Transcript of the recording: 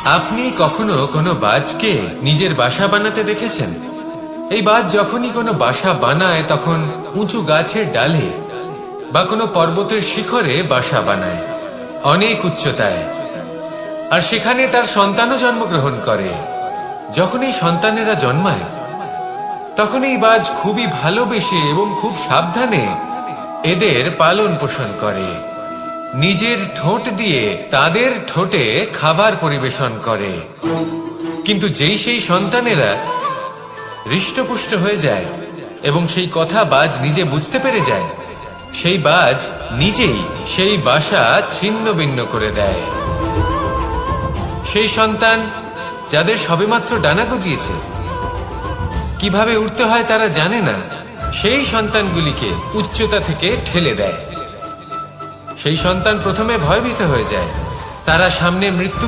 আপনি কখনো কোনো বাজকে নিজের বাসা বানাতে দেখেছেন? এই বাজ যখনই কোনো বাসা বানায় তখন উঁচু গাছের ডালে বা কোনো পর্বতের শিখরে বাসা বানায়, অনেক উচ্চতায়। আর সেখানে তার সন্তানও জন্মগ্রহণ করে। যখন এই সন্তানেরা জন্মায় তখন এই বাজ খুবই ভালোবেসে এবং খুব সাবধানে এদের পালন পোষণ করে। নিজের ঠোঁট দিয়ে তাদের ঠোঁটে খাবার পরিবেশন করে। কিন্তু যেই সেই সন্তানেরা হৃষ্টপুষ্ট হয়ে যায় এবং সেই কথা বাজ নিজে বুঝতে পেরে যায়, সেই বাজ নিজেই সেই বাসা ছিন্ন ভিন্ন করে দেয়। সেই সন্তান যাদের সবেমাত্র ডানা গজিয়েছে, কিভাবে উঠতে হয় তারা জানে না, সেই সন্তানগুলিকে উচ্চতা থেকে ঠেলে দেয়। সেই সন্তান প্রথমে ভয়ভীত হয়ে যায়, তারা সামনে মৃত্যু